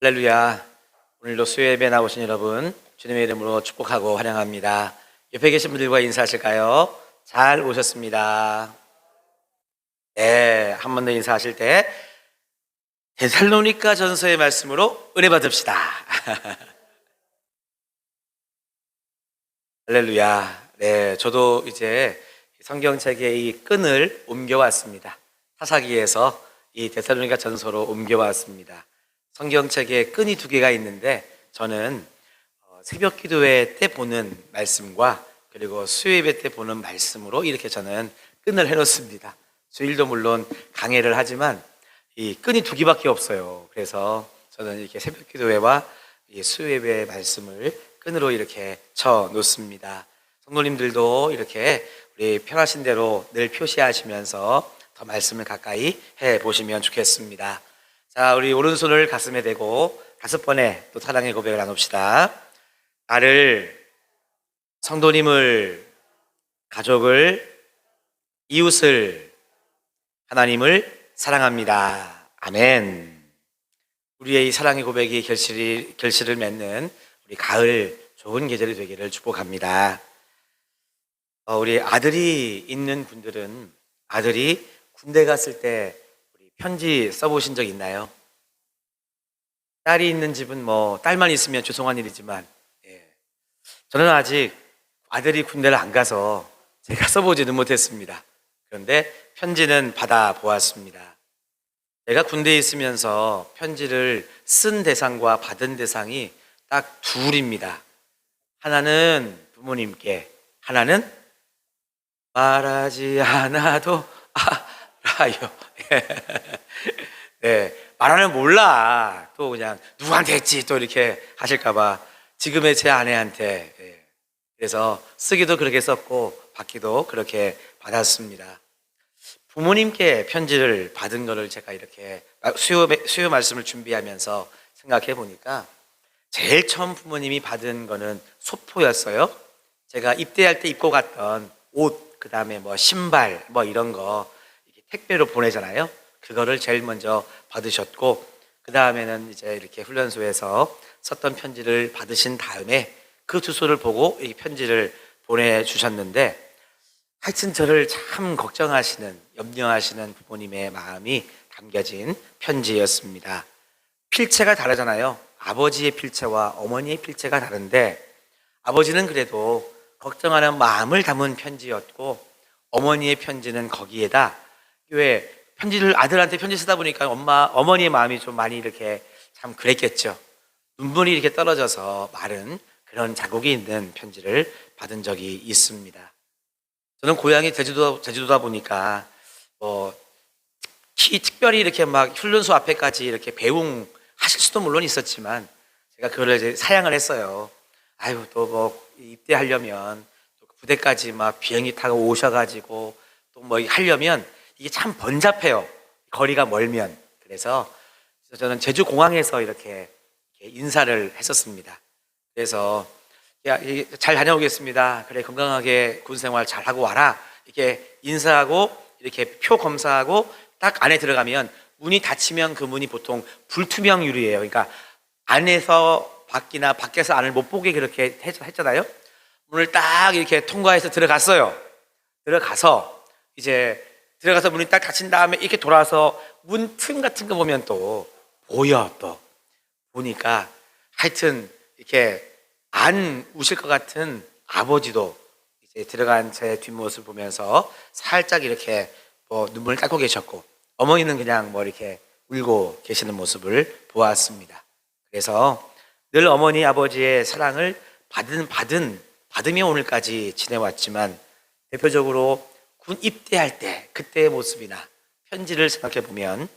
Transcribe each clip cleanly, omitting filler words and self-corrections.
할렐루야. 오늘도 수요예배 나오신 여러분 주님의 이름으로 축복하고 환영합니다. 옆에 계신 분들과 인사하실까요? 잘 오셨습니다. 네, 한 번 더 인사하실 때 데살로니가 전서의 말씀으로 은혜 받읍시다. 할렐루야. 네, 저도 이제 성경책의 이 끈을 옮겨왔습니다. 사사기에서 이 데살로니가 전서로 옮겨왔습니다. 성경책에 끈이 두 개가 있는데 저는 새벽 기도회 때 보는 말씀과 그리고 수요예배 때 보는 말씀으로 이렇게 저는 끈을 해놓습니다. 주일도 물론 강해를 하지만 이 끈이 두 개밖에 없어요. 그래서 저는 이렇게 새벽 기도회와 이 수요예배의 말씀을 끈으로 이렇게 쳐 놓습니다. 성도님들도 이렇게 우리 편하신 대로 늘 표시하시면서 더 말씀을 가까이 해 보시면 좋겠습니다. 자, 우리 오른손을 가슴에 대고 5번의 또 사랑의 고백을 나눕시다. 나를, 성도님을, 가족을, 이웃을, 하나님을 사랑합니다. 아멘. 우리의 이 사랑의 고백이 결실을 맺는 우리 가을 좋은 계절이 되기를 축복합니다. 우리 아들이 있는 분들은 아들이 군대 갔을 때 편지 써보신 적 있나요? 딸이 있는 집은 뭐 딸만 있으면 죄송한 일이지만 저는 아직 아들이 군대를 안 가서 제가 써보지는 못했습니다. 그런데 편지는 받아 보았습니다. 내가 군대에 있으면서 편지를 쓴 대상과 받은 대상이 딱 둘입니다. 하나는 부모님께, 하나는 말하지 않아도 알아요. 네, 말하면 몰라. 또 그냥 누구한테 했지 또 이렇게 하실까봐 지금의 제 아내한테. 그래서 쓰기도 그렇게 썼고 받기도 그렇게 받았습니다. 부모님께 편지를 받은 거를 제가 이렇게 수요 말씀을 준비하면서 생각해 보니까 제일 처음 부모님이 받은 거는 소포였어요. 제가 입대할 때 입고 갔던 옷, 그 다음에 뭐 신발 뭐 이런 거 택배로 보내잖아요. 그거를 제일 먼저 받으셨고, 그 다음에는 이제 이렇게 훈련소에서 썼던 편지를 받으신 다음에 그 주소를 보고 이 편지를 보내주셨는데, 하여튼 저를 참 걱정하시는, 염려하시는 부모님의 마음이 담겨진 편지였습니다. 필체가 다르잖아요. 아버지의 필체와 어머니의 필체가 다른데, 아버지는 그래도 걱정하는 마음을 담은 편지였고, 어머니의 편지는 거기에다 왜 편지를 아들한테 편지 쓰다 보니까 어머니의 마음이 좀 많이 이렇게 참 그랬겠죠. 눈물이 이렇게 떨어져서 마른 그런 자국이 있는 편지를 받은 적이 있습니다. 저는 고향이 제주도다 보니까 특별히 이렇게 막 훈련소 앞에까지 이렇게 배웅하실 수도 물론 있었지만 제가 그거를 이제 사양을 했어요. 아유, 또 뭐 입대하려면 또 부대까지 막 비행기 타고 오셔가지고 또 뭐 하려면 이게 참 번잡해요. 거리가 멀면. 그래서 저는 제주공항에서 이렇게 인사를 했었습니다. 그래서 야, 잘 다녀오겠습니다. 그래, 건강하게 군생활 잘 하고 와라. 이렇게 인사하고 이렇게 표 검사하고 딱 안에 들어가면 문이 닫히면 그 문이 보통 불투명 유리예요. 그러니까 안에서 밖이나 밖에서 안을 못 보게 그렇게 했잖아요. 문을 딱 이렇게 통과해서 들어갔어요. 들어가서 문이 딱 닫힌 다음에 이렇게 돌아서 문 틈 같은 거 보면 또 보여. 또 보니까 하여튼 이렇게 안 우실 것 같은 아버지도 이제 들어간 제 뒷모습을 보면서 살짝 이렇게 눈물을 닦고 계셨고, 어머니는 그냥 이렇게 울고 계시는 모습을 보았습니다. 그래서 늘 어머니 아버지의 사랑을 받으며 오늘까지 지내왔지만, 대표적으로 군 입대할 때 그때의 모습이나 편지를 생각해 보면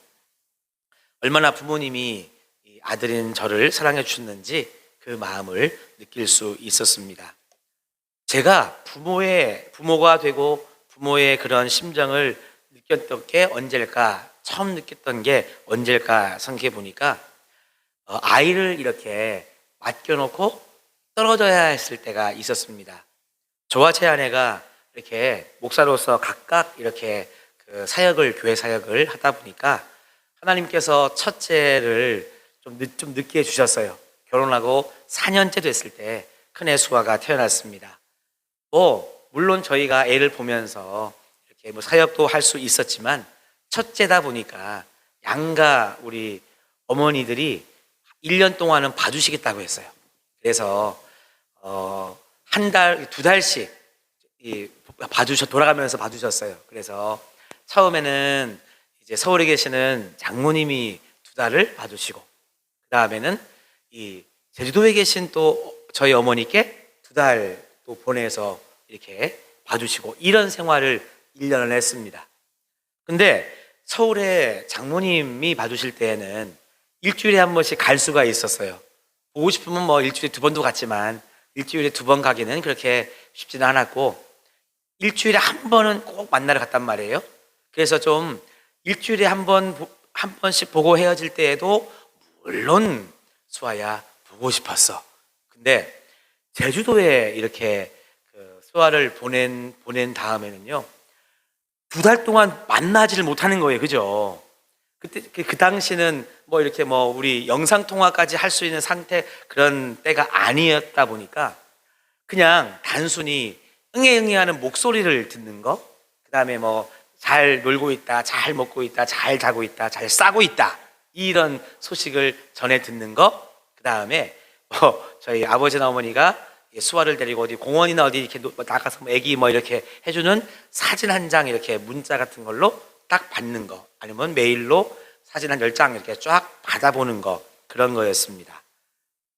얼마나 부모님이 아들인 저를 사랑해 주셨는지 그 마음을 느낄 수 있었습니다. 제가 부모가 되고 부모의 그런 심정을 느꼈던 게 언제일까, 처음 느꼈던 게 언제일까 생각해 보니까 아이를 이렇게 맡겨놓고 떨어져야 했을 때가 있었습니다. 저와 제 아내가 이렇게 목사로서 각각 이렇게 교회 사역을 하다 보니까 하나님께서 첫째를 좀 늦게 주셨어요. 결혼하고 4년째 됐을 때 큰애 수아가 태어났습니다. 물론 저희가 애를 보면서 이렇게 사역도 할 수 있었지만 첫째다 보니까 양가 우리 어머니들이 1년 동안은 봐주시겠다고 했어요. 그래서 한 달, 2달씩 돌아가면서 봐주셨어요. 그래서 처음에는 이제 서울에 계시는 장모님이 2달을 봐주시고, 그 다음에는 이 제주도에 계신 또 저희 어머니께 2달 또 보내서 이렇게 봐주시고, 이런 생활을 1년을 했습니다. 근데 서울에 장모님이 봐주실 때에는 일주일에 한 번씩 갈 수가 있었어요. 보고 싶으면 일주일에 2번도 갔지만 일주일에 2번 가기는 그렇게 쉽지는 않았고, 일주일에 한 번은 꼭 만나러 갔단 말이에요. 그래서 좀 일주일에 한 번씩 보고 헤어질 때에도 물론 수아야 보고 싶었어. 근데 제주도에 이렇게 수아를 보낸 다음에는요, 2달 동안 만나지를 못하는 거예요. 그죠? 그때 그 당시는 이렇게 우리 영상 통화까지 할 수 있는 상태 그런 때가 아니었다 보니까 그냥 단순히 응애응애하는 목소리를 듣는 거, 그 다음에 잘 놀고 있다, 잘 먹고 있다, 잘 자고 있다, 잘 싸고 있다, 이런 소식을 전해 듣는 거, 그 다음에 저희 아버지나 어머니가 수아를 데리고 어디 공원이나 어디 이렇게 나가서 애기 이렇게 해주는 사진 한 장 이렇게 문자 같은 걸로 딱 받는 거, 아니면 메일로 사진 한 10장 이렇게 쫙 받아보는 거, 그런 거였습니다.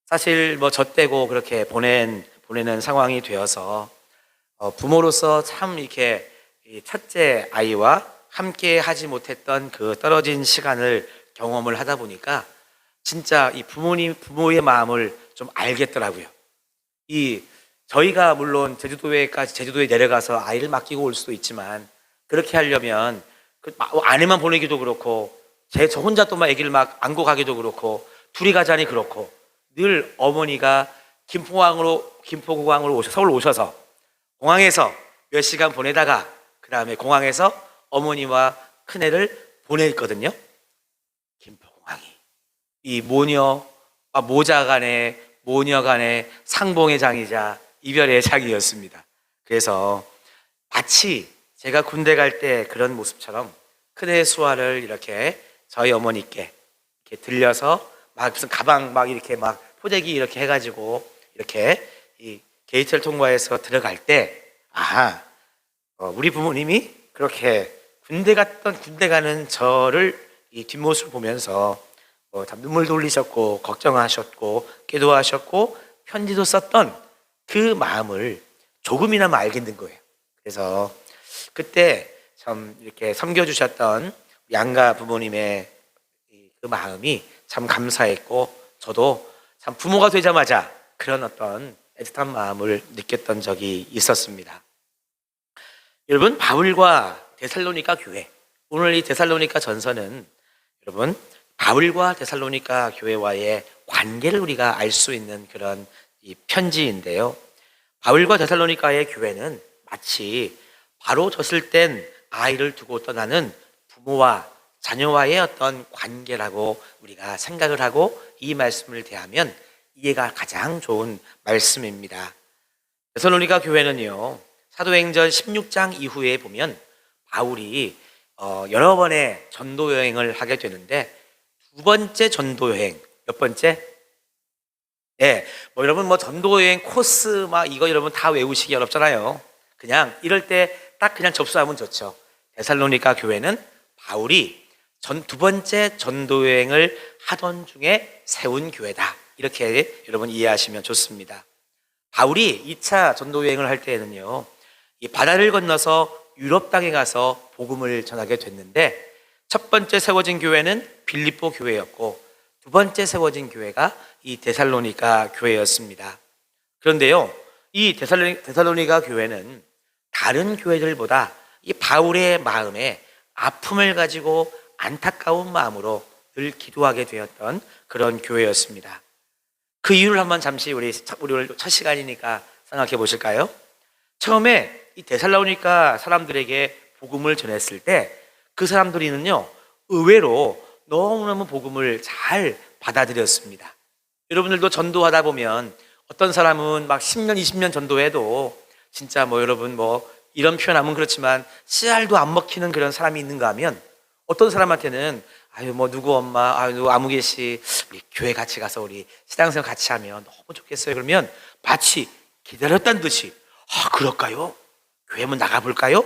사실 저 떼고 그렇게 보내는 상황이 되어서 부모로서 참 이렇게 첫째 아이와 함께 하지 못했던 그 떨어진 시간을 경험을 하다 보니까 진짜 이 부모의 마음을 좀 알겠더라고요. 저희가 물론 제주도에 내려가서 아이를 맡기고 올 수도 있지만, 그렇게 하려면 아내만 보내기도 그렇고, 저 혼자 또 아기를 안고 가기도 그렇고, 둘이 가자니 그렇고, 늘 어머니가 김포공항으로 서울 오셔서 공항에서 몇 시간 보내다가 그 다음에 공항에서 어머니와 큰애를 보냈거든요. 김포공항이 이 모자 간의 상봉의 장이자 이별의 장이었습니다. 그래서 마치 제가 군대 갈 때 그런 모습처럼 큰애 수아를 이렇게 저희 어머니께 이렇게 들려서 무슨 가방 이렇게 포대기 이렇게 해가지고 이렇게 이 게이트를 통과해서 들어갈 때, 우리 부모님이 그렇게 군대 가는 저를 이 뒷모습을 보면서 눈물도 흘리셨고, 걱정하셨고, 기도하셨고, 편지도 썼던 그 마음을 조금이나마 알게 된 거예요. 그래서 그때 참 이렇게 섬겨주셨던 양가 부모님의 그 마음이 참 감사했고, 저도 참 부모가 되자마자 그런 어떤 애틋한 마음을 느꼈던 적이 있었습니다. 여러분, 바울과 데살로니가 교회, 오늘 이 데살로니가 전서는 여러분 바울과 데살로니가 교회와의 관계를 우리가 알 수 있는 그런 이 편지인데요, 바울과 데살로니가의 교회는 마치 바로 졌을 땐 아이를 두고 떠나는 부모와 자녀와의 어떤 관계라고 우리가 생각을 하고 이 말씀을 대하면 이해가 가장 좋은 말씀입니다. 데살로니가 교회는요, 사도행전 16장 이후에 보면 바울이 여러 번의 전도 여행을 하게 되는데, 2번째 전도 여행, 몇 번째? 여러분 전도 여행 코스 이거 여러분 다 외우시기 어렵잖아요. 그냥 이럴 때 딱 그냥 접수하면 좋죠. 데살로니가 교회는 바울이 2번째 전도 여행을 하던 중에 세운 교회다, 이렇게 여러분 이해하시면 좋습니다. 바울이 2차 전도 여행을 할 때에는요, 이 바다를 건너서 유럽 땅에 가서 복음을 전하게 됐는데, 첫 번째 세워진 교회는 빌립보 교회였고, 2번째 세워진 교회가 이 데살로니가 교회였습니다. 그런데요, 이 데살로니가 교회는 다른 교회들보다 이 바울의 마음에 아픔을 가지고 안타까운 마음으로 늘 기도하게 되었던 그런 교회였습니다. 그 이유를 한번 잠시 우리 오늘 첫 시간이니까 생각해 보실까요? 처음에 이 데살로니가 사람들에게 복음을 전했을 때 그 사람들이는요, 의외로 너무너무 복음을 잘 받아들였습니다. 여러분들도 전도하다 보면 어떤 사람은 막 10년, 20년 전도해도 진짜 뭐 여러분 뭐 이런 표현하면 그렇지만 씨알도 안 먹히는 그런 사람이 있는가 하면 어떤 사람한테는 아유 뭐 누구 엄마, 아유 누구 아무개 씨 우리 교회 같이 가서 우리 신앙생활 같이 하면 너무 좋겠어요. 그러면 마치 기다렸다는 듯이 아 그럴까요? 교회 한번 나가볼까요?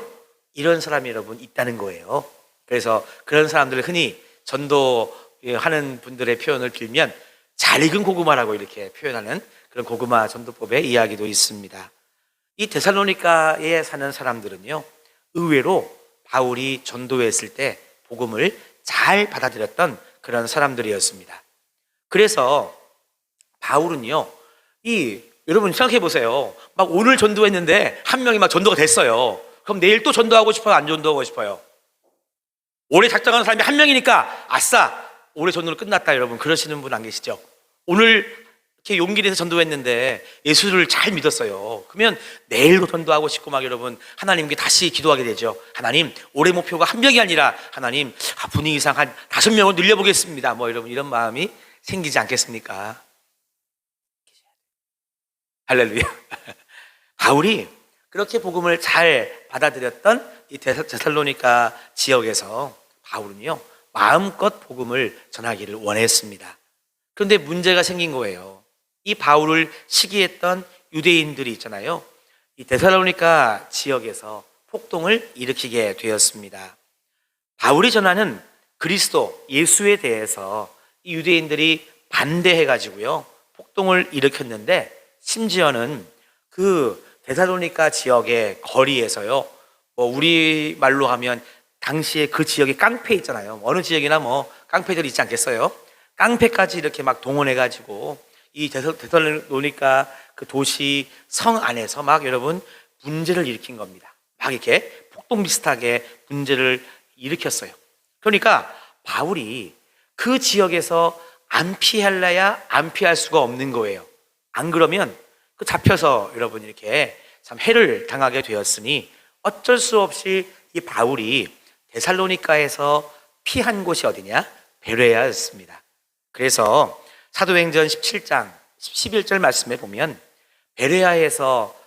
이런 사람이 여러분 있다는 거예요. 그래서 그런 사람들을 흔히 전도하는 분들의 표현을 빌면 잘 익은 고구마라고 이렇게 표현하는 그런 고구마 전도법의 이야기도 있습니다. 이 데살로니가에 사는 사람들은요, 의외로 바울이 전도했을 때 복음을 잘 받아들였던 그런 사람들이었습니다. 그래서 바울은요, 여러분 생각해 보세요. 막 오늘 전도했는데 한 명이 막 전도가 됐어요. 그럼 내일 또 전도하고 싶어요? 안 전도하고 싶어요? 올해 작정하는 사람이 한 명이니까 아싸! 올해 전도는 끝났다. 여러분 그러시는 분 안 계시죠? 오늘 이렇게 용기 내서 전도했는데 예수를 잘 믿었어요. 그러면 내일도 전도하고 싶고 막 여러분 하나님께 다시 기도하게 되죠. 하나님 올해 목표가 한 명이 아니라 하나님 분위 이상 한 5명을 늘려보겠습니다. 뭐 여러분 이런 마음이 생기지 않겠습니까? 할렐루야. 바울이 그렇게 복음을 잘 받아들였던 이 데살로니가 지역에서 바울은요 마음껏 복음을 전하기를 원했습니다. 그런데 문제가 생긴 거예요. 이 바울을 시기했던 유대인들이 있잖아요. 이 데살로니가 지역에서 폭동을 일으키게 되었습니다. 바울이 전하는 그리스도 예수에 대해서 이 유대인들이 반대해가지고요 폭동을 일으켰는데 심지어는 그 데살로니가 지역의 거리에서요 뭐 우리 말로 하면 당시에 그 지역에 깡패 있잖아요. 어느 지역이나 뭐 깡패들이 있지 않겠어요? 깡패까지 이렇게 막 동원해가지고 이 데살로니가 그 도시 성 안에서 막 여러분 문제를 일으킨 겁니다. 막 이렇게 폭동 비슷하게 문제를 일으켰어요. 그러니까 바울이 그 지역에서 안 피할래야 안 피할 수가 없는 거예요. 안 그러면 그 잡혀서 여러분 이렇게 참 해를 당하게 되었으니 어쩔 수 없이 이 바울이 데살로니가에서 피한 곳이 어디냐? 베레아였습니다. 그래서 사도행전 17장 11절 말씀에 보면 베레아에서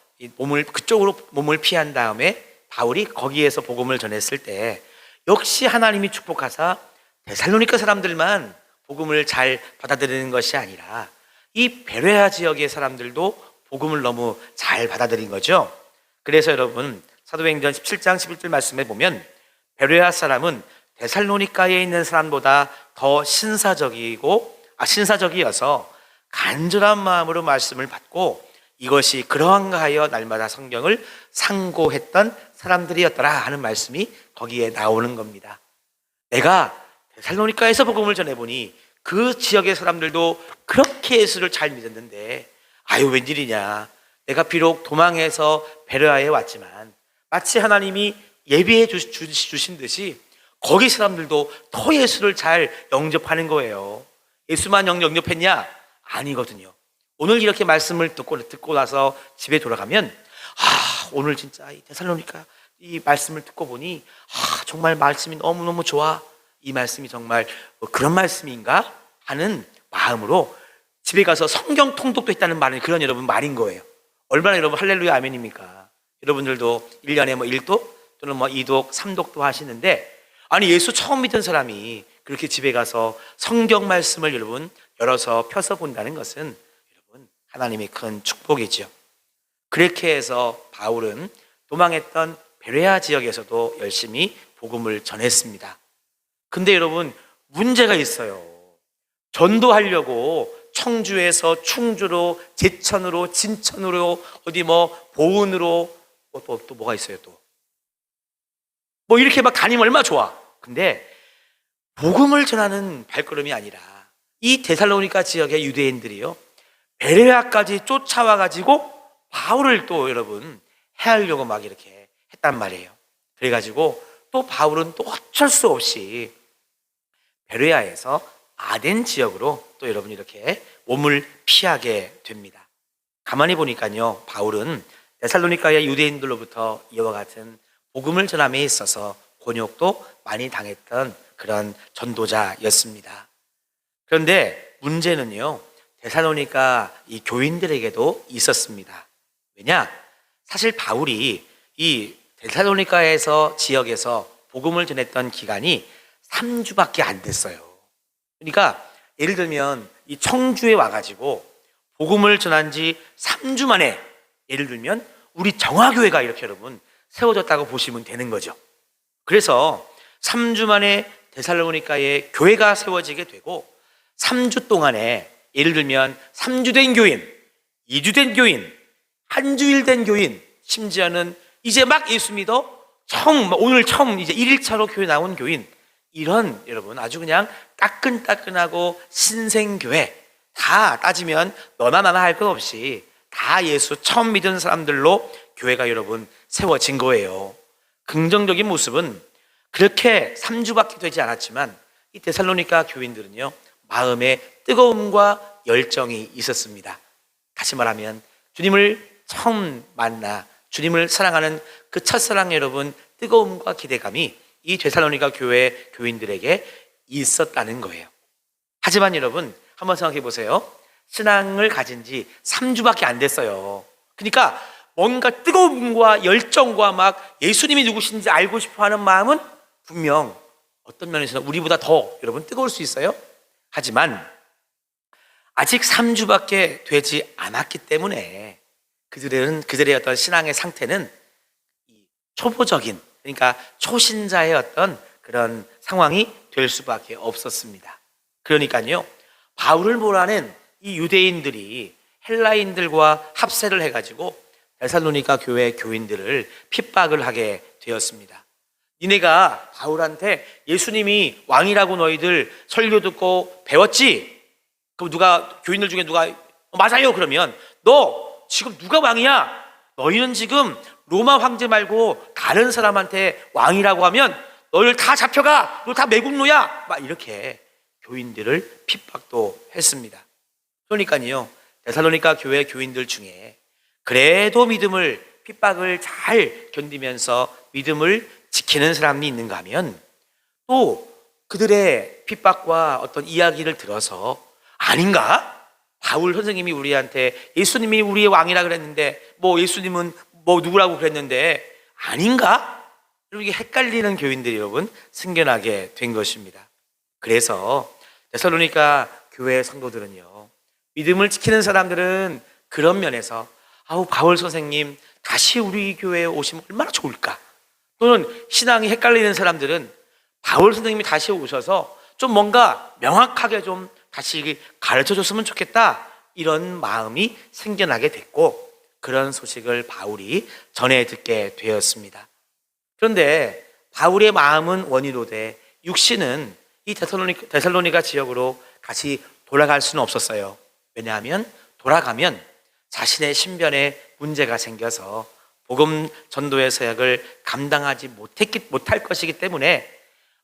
그쪽으로 몸을 피한 다음에 바울이 거기에서 복음을 전했을 때 역시 하나님이 축복하사 데살로니가 사람들만 복음을 잘 받아들이는 것이 아니라 이 베레아 지역의 사람들도 복음을 너무 잘 받아들인 거죠. 그래서 여러분 사도행전 17장 11절 말씀에 보면 베레아 사람은 데살로니가에 있는 사람보다 더 신사적이어서 간절한 마음으로 말씀을 받고 이것이 그러한가 하여 날마다 성경을 상고했던 사람들이었더라 하는 말씀이 거기에 나오는 겁니다. 내가 데살로니가에서 복음을 전해보니 그 지역의 사람들도 그렇게 예수를 잘 믿었는데 아유 웬일이냐, 내가 비록 도망해서 베레아에 왔지만 마치 하나님이 예비해 주신 듯이 거기 사람들도 더 예수를 잘 영접하는 거예요. 예수만 영접했냐? 아니거든요. 오늘 이렇게 말씀을 듣고 나서 집에 돌아가면 오늘 진짜 이 데살로니가 이 말씀을 듣고 보니 정말 말씀이 너무너무 좋아. 이 말씀이 정말 그런 말씀인가? 하는 마음으로 집에 가서 성경 통독도 했다는 말은 그런 여러분 말인 거예요. 얼마나 여러분 할렐루야 아멘입니까? 여러분들도 1년에 뭐 1독 또는 뭐 2독, 3독도 하시는데 아니 예수 처음 믿은 사람이 그렇게 집에 가서 성경 말씀을 여러분 열어서 펴서 본다는 것은 여러분 하나님의 큰 축복이죠. 그렇게 해서 바울은 도망했던 베레아 지역에서도 열심히 복음을 전했습니다. 근데 여러분 문제가 있어요. 전도하려고 청주에서 충주로, 제천으로, 진천으로, 어디 뭐 보은으로 또 뭐가 있어요 또. 뭐 이렇게 막 다니면 얼마나 좋아. 근데 복음을 전하는 발걸음이 아니라 이 데살로니가 지역의 유대인들이요 베레아까지 쫓아와가지고 바울을 또 여러분 해하려고 막 이렇게 했단 말이에요. 그래가지고 또 바울은 또 어쩔 수 없이 베레아에서 아덴 지역으로 또 여러분 이렇게 몸을 피하게 됩니다. 가만히 보니까요 바울은 데살로니가의 유대인들로부터 이와 같은 복음을 전함에 있어서 곤욕도 많이 당했던 그런 전도자였습니다. 그런데 문제는요, 데살로니가 이 교인들에게도 있었습니다. 왜냐? 사실 바울이 이 데살로니가에서 지역에서 복음을 전했던 기간이 3주밖에 안 됐어요. 그러니까 예를 들면 이 청주에 와가지고 복음을 전한 지 3주 만에, 예를 들면 우리 정화교회가 이렇게 여러분 세워졌다고 보시면 되는 거죠. 그래서 3주 만에 데살로니가에 교회가 세워지게 되고, 3주 동안에 예를 들면 3주 된 교인, 2주 된 교인, 한 주일 된 교인, 심지어는 이제 막 예수 믿어 오늘 처음 이제 1일차로 교회 나온 교인, 이런 여러분 아주 그냥 따끈따끈하고 신생교회, 다 따지면 너나 나나 할 것 없이 다 예수 처음 믿은 사람들로 교회가 여러분 세워진 거예요. 긍정적인 모습은 그렇게 3주밖에 되지 않았지만 이 데살로니가 교인들은요, 마음에 뜨거움과 열정이 있었습니다. 다시 말하면 주님을 처음 만나 주님을 사랑하는 그 첫사랑 여러분, 뜨거움과 기대감이 이 데살로니가 교회 교인들에게 있었다는 거예요. 하지만 여러분 한번 생각해 보세요. 신앙을 가진 지 3주밖에 안 됐어요. 그러니까 뭔가 뜨거움과 열정과 막 예수님이 누구신지 알고 싶어하는 마음은 분명 어떤 면에서는 우리보다 더 여러분 뜨거울 수 있어요. 하지만 아직 3주밖에 되지 않았기 때문에 그들의 어떤 신앙의 상태는 초보적인, 그러니까 초신자의 어떤 그런 상황이 될 수밖에 없었습니다. 그러니까요, 바울을 몰아낸 이 유대인들이 헬라인들과 합세를 해가지고 데살로니가 교회 교인들을 핍박을 하게 되었습니다. 니네가 바울한테 예수님이 왕이라고 너희들 설교 듣고 배웠지? 그럼 교인들 중에 누가 맞아요 그러면 너 지금 누가 왕이야? 너희는 지금 로마 황제 말고 다른 사람한테 왕이라고 하면 너희를 다 잡혀가, 너 다 매국노야, 막 이렇게 교인들을 핍박도 했습니다. 그러니까요, 데살로니가 교회 교인들 중에 그래도 핍박을 잘 견디면서 믿음을 지키는 사람이 있는가 하면, 또 그들의 핍박과 어떤 이야기를 들어서 아닌가? 바울 선생님이 우리한테 예수님이 우리의 왕이라 그랬는데 예수님은 누구라고 그랬는데 아닌가? 이렇게 헷갈리는 교인들이 여러분 생겨나게 된 것입니다. 그래서 데살로니가 교회 성도들은요, 믿음을 지키는 사람들은 그런 면에서 바울 선생님 다시 우리 교회에 오시면 얼마나 좋을까? 또는 신앙이 헷갈리는 사람들은 바울 선생님이 다시 오셔서 좀 뭔가 명확하게 좀 다시 가르쳐줬으면 좋겠다, 이런 마음이 생겨나게 됐고, 그런 소식을 바울이 전해 듣게 되었습니다. 그런데 바울의 마음은 원이로되 육신은 이 데살로니가 지역으로 다시 돌아갈 수는 없었어요. 왜냐하면 돌아가면 자신의 신변에 문제가 생겨서 복음 전도의 사역을 감당하지 못할 것이기 때문에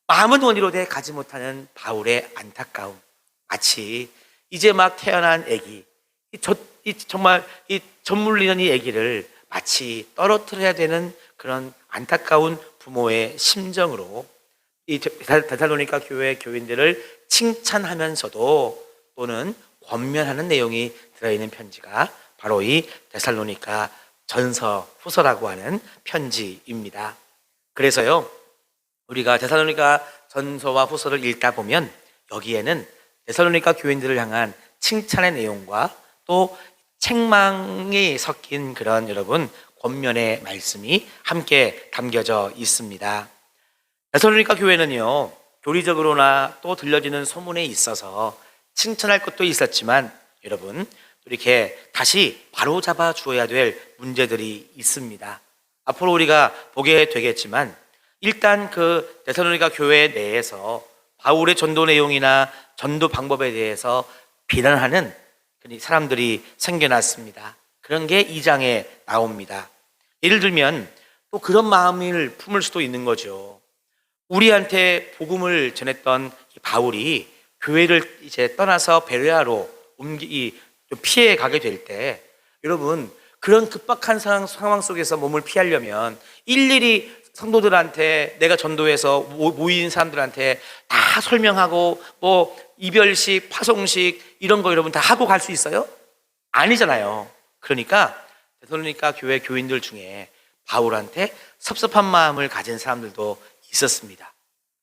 마음은 원이로되 가지 못하는 바울의 안타까움, 마치 이제 막 태어난 아기, 정말 젖물리는 이 아기를 마치 떨어뜨려야 되는 그런 안타까운 부모의 심정으로 이 데살로니가 교회 교인들을 칭찬하면서도 또는 권면하는 내용이 들어있는 편지가 바로 이 데살로니가 전서 후서라고 하는 편지입니다. 그래서요, 우리가 데살로니가 전서와 후서를 읽다 보면 여기에는 데살로니가 교인들을 향한 칭찬의 내용과 또 책망이 섞인 그런 여러분 권면의 말씀이 함께 담겨져 있습니다. 데살로니가 교회는요, 교리적으로나 또 들려지는 소문에 있어서 칭찬할 것도 있었지만 여러분 이렇게 다시 바로잡아 주어야 될 문제들이 있습니다. 앞으로 우리가 보게 되겠지만 일단 그 데살로니가 교회 내에서 바울의 전도 내용이나 전도 방법에 대해서 비난하는 사람들이 생겨났습니다. 그런 게 2장에 나옵니다. 예를 들면 또 그런 마음을 품을 수도 있는 거죠. 우리한테 복음을 전했던 바울이 교회를 이제 떠나서 베레아로 피해 가게 될 때, 여러분 그런 급박한 상황 속에서 몸을 피하려면 일일이 성도들한테 내가 전도해서 모인 사람들한테 다 설명하고 뭐 이별식, 파송식 이런 거 여러분 다 하고 갈 수 있어요? 아니잖아요. 그러니까 데살로니가 교회 교인들 중에 바울한테 섭섭한 마음을 가진 사람들도 있었습니다.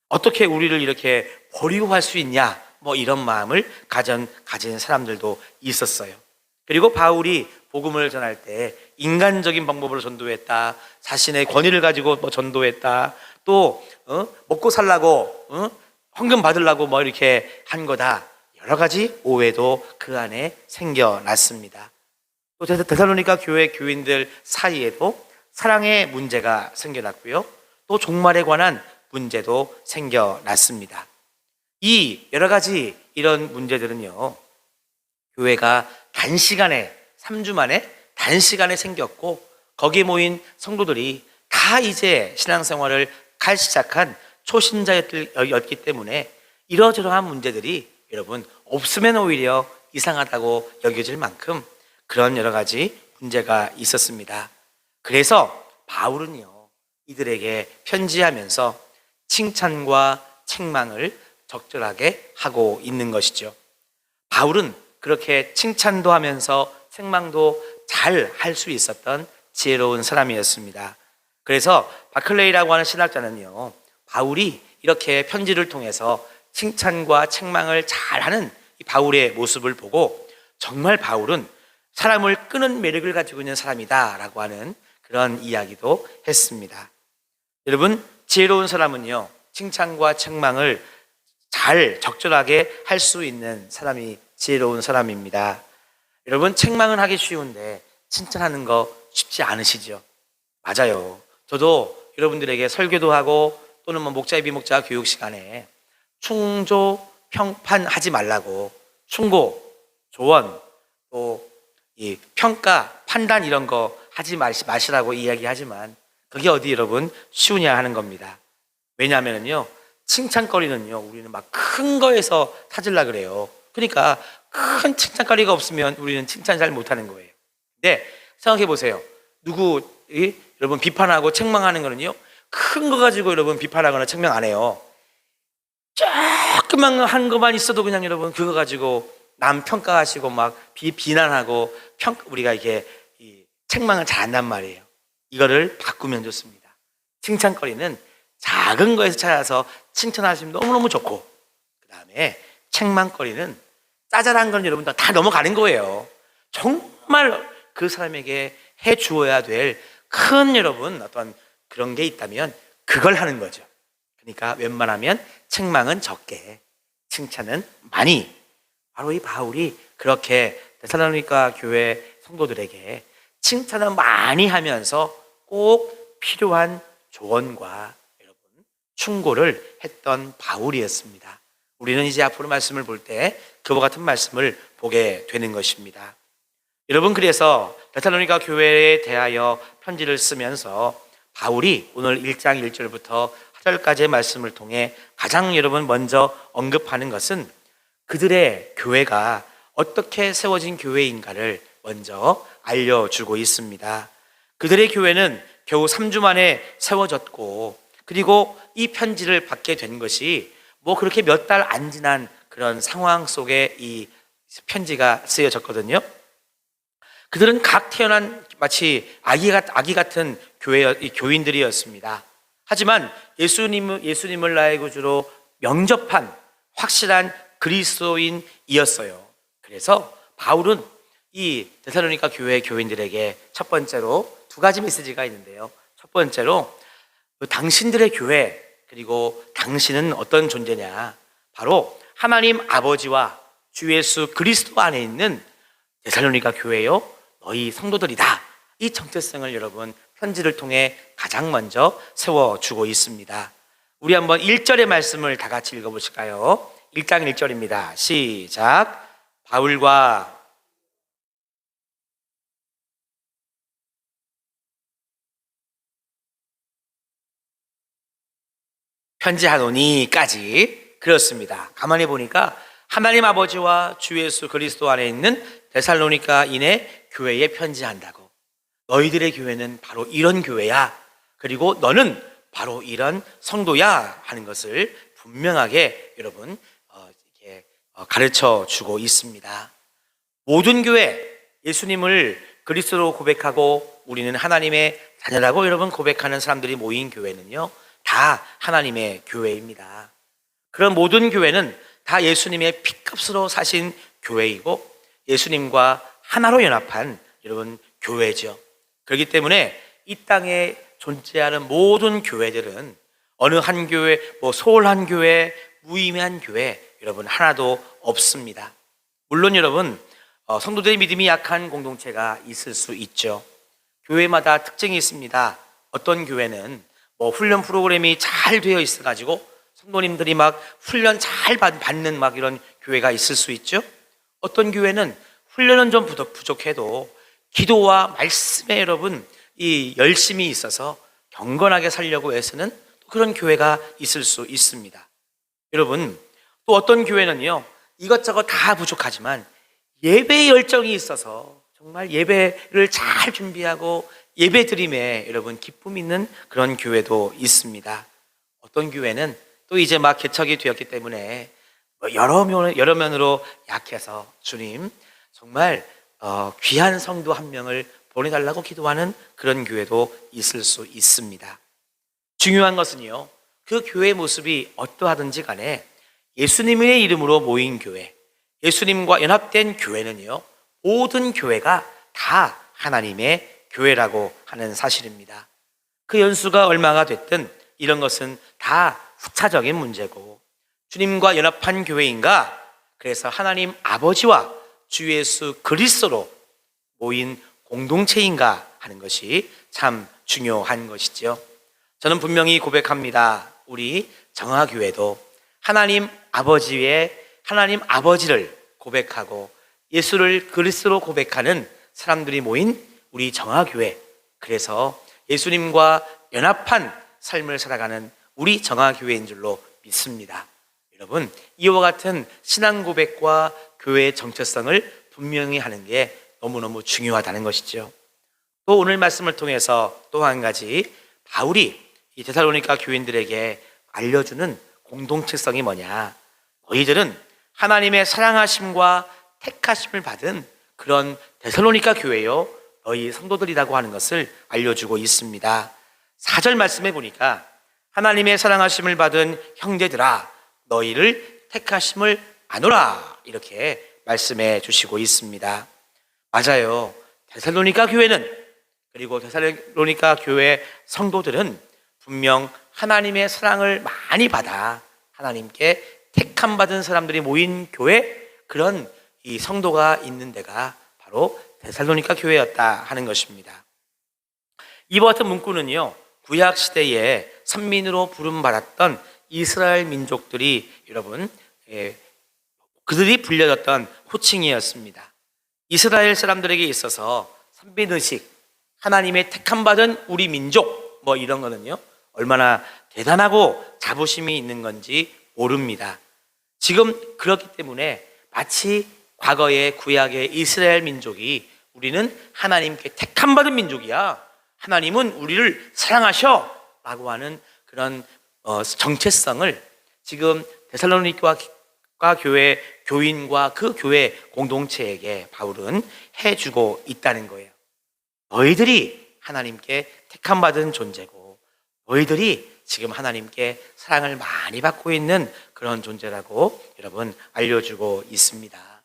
어떻게 우리를 이렇게 버리고 갈 수 있냐, 뭐 이런 마음을 가진 사람들도 있었어요. 그리고 바울이 복음을 전할 때 인간적인 방법으로 전도했다, 자신의 권위를 가지고 뭐 전도했다, 또 먹고 살라고 헌금 받으려고 뭐 이렇게 한 거다, 여러 가지 오해도 그 안에 생겨났습니다. 또 데살로니가 교회 교인들 사이에도 사랑의 문제가 생겨났고요, 또 종말에 관한 문제도 생겨났습니다. 이 여러 가지 이런 문제들은요, 교회가 단시간에 3주 만에 단시간에 생겼고, 거기에 모인 성도들이 다 이제 신앙생활을 시작한 초신자였기 때문에 이러저러한 문제들이 여러분 없으면 오히려 이상하다고 여겨질 만큼 그런 여러 가지 문제가 있었습니다. 그래서 바울은요, 이들에게 편지하면서 칭찬과 책망을 적절하게 하고 있는 것이죠. 바울은 그렇게 칭찬도 하면서 책망도 잘 할 수 있었던 지혜로운 사람이었습니다. 그래서 바클레이라고 하는 신학자는요, 바울이 이렇게 편지를 통해서 칭찬과 책망을 잘하는 이 바울의 모습을 보고 정말 바울은 사람을 끄는 매력을 가지고 있는 사람이다 라고 하는 그런 이야기도 했습니다. 여러분, 지혜로운 사람은요, 칭찬과 책망을 잘 적절하게 할 수 있는 사람이 지혜로운 사람입니다. 여러분, 책망은 하기 쉬운데 칭찬하는 거 쉽지 않으시죠? 맞아요. 저도 여러분들에게 설교도 하고 또는 뭐 목자 비목자 교육 시간에 충조 평판 하지 말라고 충고, 조언, 또 이 평가, 판단 이런 거 하지 마시라고 이야기하지만 그게 어디 여러분 쉬우냐 하는 겁니다. 왜냐하면요, 칭찬거리는요, 우리는 막 큰 거에서 찾으려고 그래요. 그러니까 큰 칭찬거리가 없으면 우리는 칭찬 잘 못하는 거예요. 근데 생각해 보세요. 여러분 비판하고 책망하는 거는요, 큰 거 가지고 여러분 비판하거나 책망 안 해요. 조그만 한 것만 있어도 그냥 여러분 그거 가지고 남 평가하시고 막 비난하고 우리가 이게 책망을 잘 한단 말이에요. 이거를 바꾸면 좋습니다. 칭찬거리는 작은 거에서 찾아서 칭찬하시면 너무너무 좋고, 그 다음에 책망거리는 짜잘한 건 여러분 다 넘어가는 거예요. 정말 그 사람에게 해 주어야 될 큰 여러분 어떤 그런 게 있다면 그걸 하는 거죠. 그러니까 웬만하면 책망은 적게, 칭찬은 많이. 바로 이 바울이 그렇게 데살로니가 교회 성도들에게 칭찬을 많이 하면서 꼭 필요한 조언과 여러분 충고를 했던 바울이었습니다. 우리는 이제 앞으로 말씀을 볼 때 그와 같은 말씀을 보게 되는 것입니다. 여러분, 그래서 데살로니가 교회에 대하여 편지를 쓰면서 바울이 오늘 1장 1절부터 4절까지의 말씀을 통해 가장 여러분 먼저 언급하는 것은 그들의 교회가 어떻게 세워진 교회인가를 먼저 알려주고 있습니다. 그들의 교회는 겨우 3주 만에 세워졌고, 그리고 이 편지를 받게 된 것이 뭐 그렇게 몇 달 안 지난 그런 상황 속에 이 편지가 쓰여졌거든요. 그들은 각 태어난 마치 아기 같은 교인들이었습니다. 하지만 예수님을 나의 구주로 영접한 확실한 그리스도인이었어요. 그래서 바울은 이 데살로니가 교회 교인들에게 첫 번째로 두 가지 메시지가 있는데요. 첫 번째로 당신들의 교회, 그리고 당신은 어떤 존재냐, 바로 하나님 아버지와 주 예수 그리스도 안에 있는 데살로니가 교회요, 너희 성도들이다. 이 정체성을 여러분 편지를 통해 가장 먼저 세워주고 있습니다. 우리 한번 1절의 말씀을 다 같이 읽어보실까요? 1장 1절입니다. 시작. 바울과 편지하노니까지 그렇습니다. 가만히 보니까 하나님 아버지와 주 예수 그리스도 안에 있는 데살로니가인의 교회에 편지한다고. 너희들의 교회는 바로 이런 교회야. 그리고 너는 바로 이런 성도야 하는 것을 분명하게 여러분 이렇게 가르쳐 주고 있습니다. 모든 교회, 예수님을 그리스도로 고백하고 우리는 하나님의 자녀라고 여러분 고백하는 사람들이 모인 교회는요, 다 하나님의 교회입니다. 그런 모든 교회는 다 예수님의 피값으로 사신 교회이고 예수님과 하나로 연합한 여러분 교회죠. 그렇기 때문에 이 땅에 존재하는 모든 교회들은 어느 한 교회, 소홀한 교회, 무의미한 교회 여러분 하나도 없습니다. 물론 여러분 성도들의 믿음이 약한 공동체가 있을 수 있죠. 교회마다 특징이 있습니다. 어떤 교회는 훈련 프로그램이 잘 되어 있어가지고 성도님들이 막 훈련 잘 받는 막 이런 교회가 있을 수 있죠. 어떤 교회는 훈련은 좀 부족해도 기도와 말씀에 여러분 이 열심이 있어서 경건하게 살려고 애쓰는 그런 교회가 있을 수 있습니다. 여러분 또 어떤 교회는요, 이것저것 다 부족하지만 예배의 열정이 있어서 정말 예배를 잘 준비하고 예배 드림에 여러분 기쁨 있는 그런 교회도 있습니다. 어떤 교회는 또 이제 막 개척이 되었기 때문에 여러 면으로 약해서 주님 정말 귀한 성도 한 명을 보내달라고 기도하는 그런 교회도 있을 수 있습니다. 중요한 것은요, 그 교회의 모습이 어떠하든지 간에 예수님의 이름으로 모인 교회, 예수님과 연합된 교회는요, 모든 교회가 다 하나님의 교회라고 하는 사실입니다. 그 연수가 얼마가 됐든 이런 것은 다 후차적인 문제고, 주님과 연합한 교회인가? 그래서 하나님 아버지와 주 예수 그리스도로 모인 공동체인가 하는 것이 참 중요한 것이죠. 저는 분명히 고백합니다. 우리 정화교회도 하나님 아버지를 고백하고 예수를 그리스도로 고백하는 사람들이 모인 우리 정화교회, 그래서 예수님과 연합한 삶을 살아가는 우리 정화교회인 줄로 믿습니다. 여러분, 이와 같은 신앙 고백과 교회의 정체성을 분명히 하는 게 너무너무 중요하다는 것이죠. 또 오늘 말씀을 통해서 또 한 가지 바울이 이 데살로니가 교인들에게 알려주는 공동체성이 뭐냐, 너희들은 하나님의 사랑하심과 택하심을 받은 그런 데살로니가 교회요, 너희 성도들이라고 하는 것을 알려주고 있습니다. 4절 말씀해 보니까 하나님의 사랑하심을 받은 형제들아 너희를 택하심을 아노라 이렇게 말씀해 주시고 있습니다. 맞아요. 데살로니가 교회는, 그리고 데살로니가 교회 성도들은 분명 하나님의 사랑을 많이 받아 하나님께 택함 받은 사람들이 모인 교회, 그런 이 성도가 있는 데가 바로 데살로니가 교회였다 하는 것입니다. 이와 같은 문구는요, 구약 시대에 선민으로 부름받았던 이스라엘 민족들이 여러분 그들이 불려졌던 호칭이었습니다. 이스라엘 사람들에게 있어서 선민의식, 하나님의 택함받은 우리 민족 이런 거는요 얼마나 대단하고 자부심이 있는 건지 모릅니다. 지금 그렇기 때문에 마치 과거의 구약의 이스라엘 민족이 우리는 하나님께 택함받은 민족이야, 하나님은 우리를 사랑하셔 라고 하는 그런 정체성을 지금 데살로니가 교회 교인과 그 교회 공동체에게 바울은 해주고 있다는 거예요. 너희들이 하나님께 택함받은 존재고 너희들이 지금 하나님께 사랑을 많이 받고 있는 그런 존재라고 여러분 알려주고 있습니다.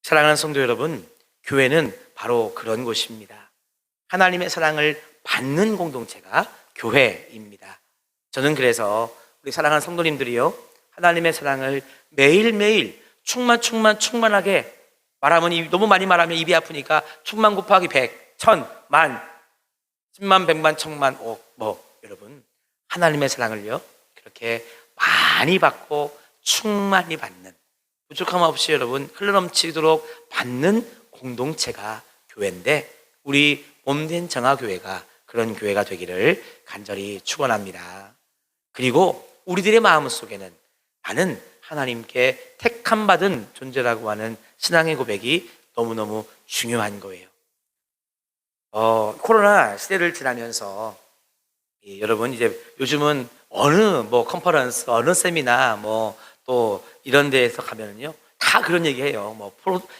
사랑하는 성도 여러분, 교회는 바로 그런 곳입니다. 하나님의 사랑을 받는 공동체가 교회입니다. 저는 그래서 우리 사랑하는 성도님들이요, 하나님의 사랑을 매일매일 충만하게 말하면, 너무 많이 말하면 입이 아프니까 충만 곱하기 100, 1000, 만, 10만, 100만, 1000만, 억, 여러분 하나님의 사랑을요 그렇게 많이 받고 충만히 받는, 부족함 없이 여러분 흘러넘치도록 받는 공동체가 교회인데, 우리 몸된 정화교회가 그런 교회가 되기를 간절히 축원합니다. 그리고 우리들의 마음속에는 나는 하나님께 택함 받은 존재라고 하는 신앙의 고백이 너무너무 중요한 거예요. 코로나 시대를 지나면서 여러분 이제 요즘은 어느 뭐 컨퍼런스, 어느 세미나 뭐 또 이런 데에서 가면은요 다 그런 얘기해요.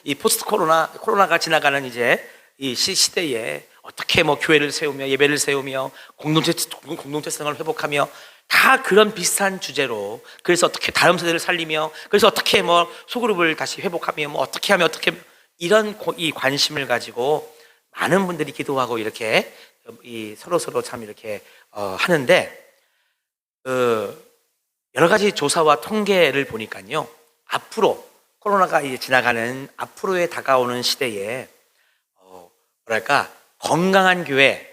이 포스트 코로나가 지나가는 이제 이 시대에 어떻게 뭐 교회를 세우며 예배를 세우며 공동체성을 회복하며 다 그런 비슷한 주제로, 그래서 어떻게 다음 세대를 살리며, 그래서 어떻게 뭐 소그룹을 다시 회복하며, 뭐 어떻게 하면 어떻게, 이런 이 관심을 가지고 많은 분들이 기도하고 이렇게 이 서로 참 이렇게 하는데, 여러 가지 조사와 통계를 보니까요, 앞으로 코로나가 이제 지나가는 앞으로에 다가오는 시대에 뭐랄까 건강한 교회,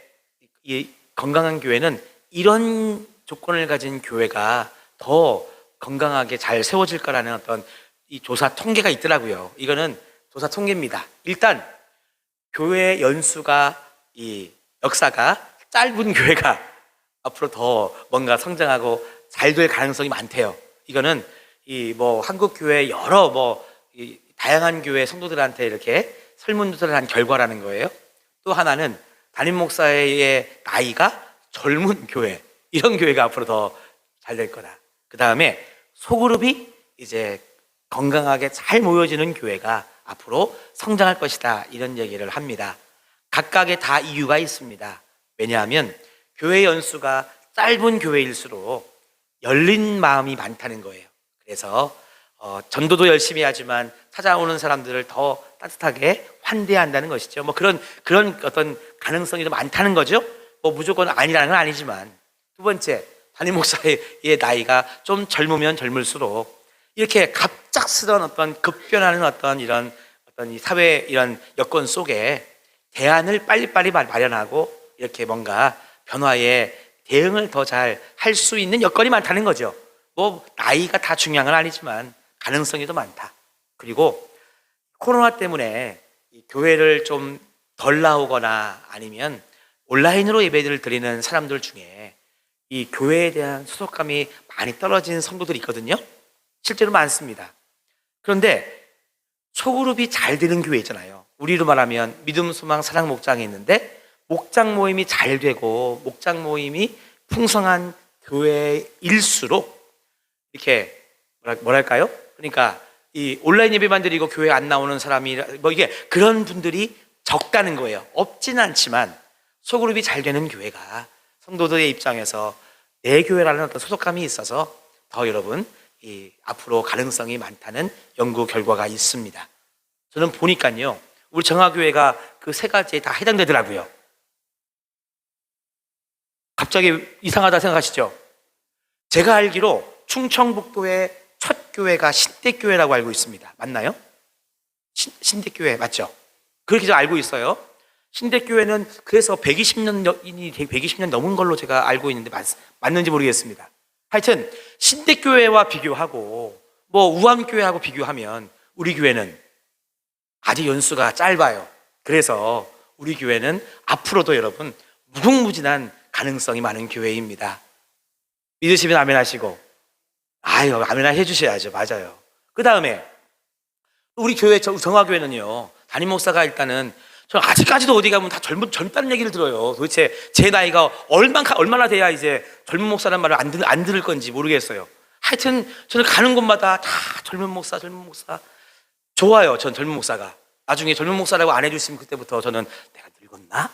이 건강한 교회는 이런 조건을 가진 교회가 더 건강하게 잘 세워질 거라는 어떤 이 조사 통계가 있더라고요. 이거는 조사 통계입니다. 일단 교회 연수가 이 역사가 짧은 교회가 앞으로 더 뭔가 성장하고 잘 될 가능성이 많대요. 이거는 이 뭐 한국 교회 여러 이 다양한 교회 성도들한테 이렇게 설문조사를 한 결과라는 거예요. 또 하나는 담임 목사의 나이가 젊은 교회, 이런 교회가 앞으로 더 잘 될 거다. 그 다음에 소그룹이 이제 건강하게 잘 모여지는 교회가 앞으로 성장할 것이다, 이런 얘기를 합니다. 각각의 다 이유가 있습니다. 왜냐하면 교회 연수가 짧은 교회일수록 열린 마음이 많다는 거예요. 그래서 전도도 열심히 하지만 찾아오는 사람들을 더 따뜻하게 환대한다는 것이죠. 뭐 그런 어떤 가능성이 더 많다는 거죠. 뭐 무조건 아니라는 건 아니지만. 두 번째, 담임 목사의 나이가 좀 젊으면 젊을수록 이렇게 갑작스런 어떤 급변하는 어떤 이런 이 사회 이런 여건 속에 대안을 빨리빨리 마련하고 이렇게 뭔가 변화에 대응을 더 잘 할 수 있는 여건이 많다는 거죠. 뭐 나이가 다 중요한 건 아니지만 가능성이 더 많다. 그리고 코로나 때문에 이 교회를 좀 덜 나오거나 아니면 온라인으로 예배를 드리는 사람들 중에 이 교회에 대한 소속감이 많이 떨어진 성도들이 있거든요. 실제로 많습니다. 그런데 소그룹이 잘 되는 교회 있잖아요. 우리로 말하면 믿음, 소망, 사랑 목장이 있는데, 목장 모임이 잘 되고 목장 모임이 풍성한 교회일수록 이렇게 뭐랄까요? 그러니까 이 온라인 예배만 드리고 교회 안 나오는 사람이 뭐 이게 그런 분들이 적다는 거예요. 없지는 않지만 소그룹이 잘 되는 교회가 성도들의 입장에서 내 교회라는 어떤 소속감이 있어서 더 여러분 이 앞으로 가능성이 많다는 연구 결과가 있습니다. 저는 보니까요, 우리 정화교회가 그 세 가지에 다 해당되더라고요. 갑자기 이상하다 생각하시죠? 제가 알기로 충청북도의 첫 교회가 신대교회라고 알고 있습니다. 맞나요? 신대교회 맞죠? 그렇게 제가 알고 있어요. 신대교회는 그래서 120년 넘은 걸로 제가 알고 있는데 맞는지 모르겠습니다. 하여튼 신대교회와 비교하고 뭐 우암교회하고 비교하면 우리 교회는 아직 연수가 짧아요. 그래서 우리 교회는 앞으로도 여러분 무궁무진한 가능성이 많은 교회입니다. 믿으시면 아멘 하시고, 아유 아멘 해주셔야죠. 맞아요. 그 다음에 우리 교회 정화교회는요, 담임 목사가 일단은 저는 아직까지도 어디 가면 다 젊다는 얘기를 들어요. 도대체 제 나이가 얼마나 돼야 이제 젊은 목사라는 말을 안 들을 건지 모르겠어요. 하여튼 저는 가는 곳마다 다 젊은 목사 좋아요. 전 젊은 목사가 나중에 젊은 목사라고 안 해주시면 그때부터 저는 내가 늙었나?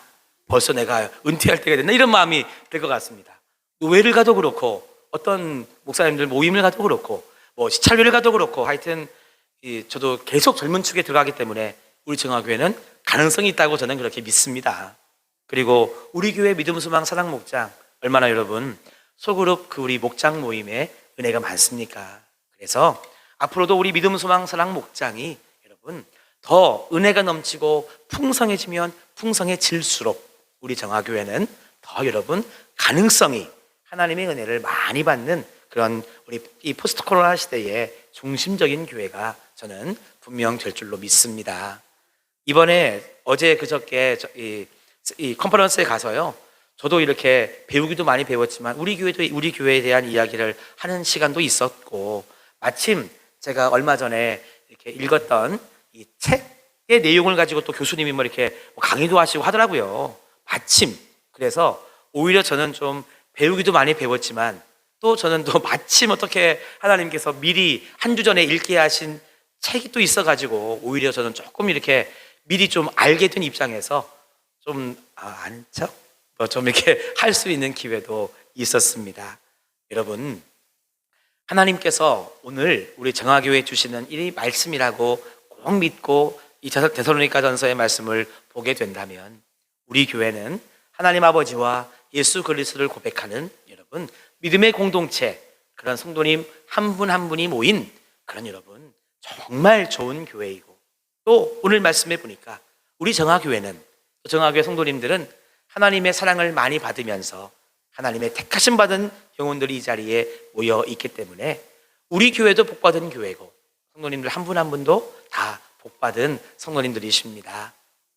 벌써 내가 은퇴할 때가 됐나? 이런 마음이 들 것 같습니다. 노회를 가도 그렇고 어떤 목사님들 모임을 가도 그렇고 뭐 시찰회를 가도 그렇고 하여튼 저도 계속 젊은 축에 들어가기 때문에 우리 정화교회는 가능성이 있다고 저는 그렇게 믿습니다. 그리고 우리 교회 믿음, 소망, 사랑 목장 얼마나 여러분 소그룹 우리 목장 모임에 은혜가 많습니까? 그래서 앞으로도 우리 믿음, 소망, 사랑 목장이 여러분 더 은혜가 넘치고 풍성해지면 풍성해질수록 우리 정화교회는 더 여러분 가능성이 하나님의 은혜를 많이 받는 그런 우리 이 포스트 코로나 시대의 중심적인 교회가 저는 분명 될 줄로 믿습니다. 이번에 어제 그저께 이 컨퍼런스에 가서요, 저도 이렇게 배우기도 많이 배웠지만 우리 교회에 대한 이야기를 하는 시간도 있었고, 마침 제가 얼마 전에 이렇게 읽었던 이 책의 내용을 가지고 또 교수님이 뭐 이렇게 강의도 하시고 하더라고요. 마침 그래서 오히려 저는 좀 배우기도 많이 배웠지만 또 저는 또 마침 어떻게 하나님께서 미리 한 주 전에 읽게 하신 책이 또 있어가지고 오히려 저는 조금 이렇게 미리 좀 알게 된 입장에서 좀 아는 척? 좀 이렇게 할 수 있는 기회도 있었습니다. 여러분, 하나님께서 오늘 우리 정화교회에 주시는 이 말씀이라고 꼭 믿고 이 데살로니가 전서의 말씀을 보게 된다면 우리 교회는 하나님 아버지와 예수 그리스도를 고백하는 여러분 믿음의 공동체, 그런 성도님 한 분 한 분이 모인 그런 여러분 정말 좋은 교회이고, 또 오늘 말씀해 보니까 우리 정화교회는, 정화교회 성도님들은 하나님의 사랑을 많이 받으면서 하나님의 택하심 받은 영혼들이 이 자리에 모여 있기 때문에 우리 교회도 복받은 교회고 성도님들 한 분 한 분도 다 복받은 성도님들이십니다.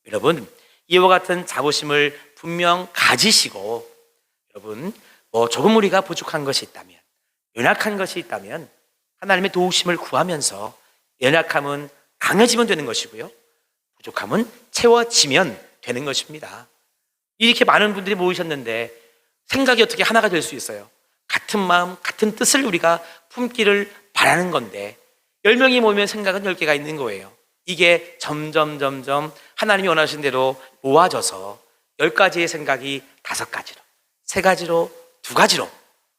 여러분, 이와 같은 자부심을 분명 가지시고, 여러분 조금 우리가 부족한 것이 있다면, 연약한 것이 있다면 하나님의 도우심을 구하면서 연약함은 강해지면 되는 것이고요, 부족함은 채워지면 되는 것입니다. 이렇게 많은 분들이 모이셨는데 생각이 어떻게 하나가 될 수 있어요? 같은 마음, 같은 뜻을 우리가 품기를 바라는 건데 10명이 모이면 생각은 10개가 있는 거예요. 이게 점점 하나님이 원하신 대로 모아져서 10가지의 생각이 5가지로, 3가지로, 2가지로,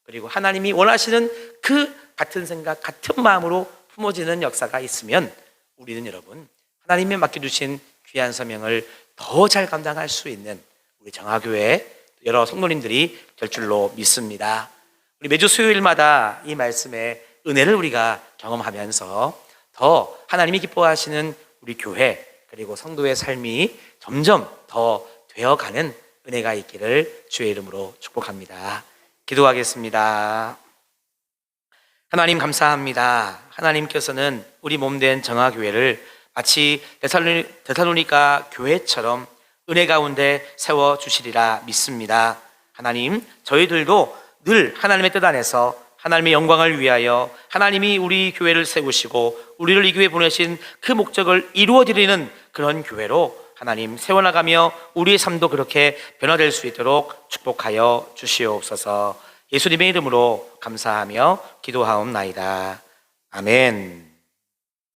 그리고 하나님이 원하시는 그 같은 생각, 같은 마음으로 품어지는 역사가 있으면 우리는 여러분 하나님이 맡겨주신 귀한 사명을 더 잘 감당할 수 있는 우리 정화교회 여러 성도님들이 될 줄로 믿습니다. 우리 매주 수요일마다 이 말씀의 은혜를 우리가 경험하면서 더 하나님이 기뻐하시는 우리 교회 그리고 성도의 삶이 점점 더 되어가는 은혜가 있기를 주의 이름으로 축복합니다. 기도하겠습니다. 하나님 감사합니다. 하나님께서는 우리 몸된 정화교회를 마치 데살로니가 교회처럼 은혜 가운데 세워주시리라 믿습니다. 하나님, 저희들도 늘 하나님의 뜻 안에서 하나님의 영광을 위하여 하나님이 우리 교회를 세우시고 우리를 이 교회에 보내신 그 목적을 이루어드리는 그런 교회로 하나님 세워나가며 우리의 삶도 그렇게 변화될 수 있도록 축복하여 주시옵소서. 예수님의 이름으로 감사하며 기도하옵나이다. 아멘.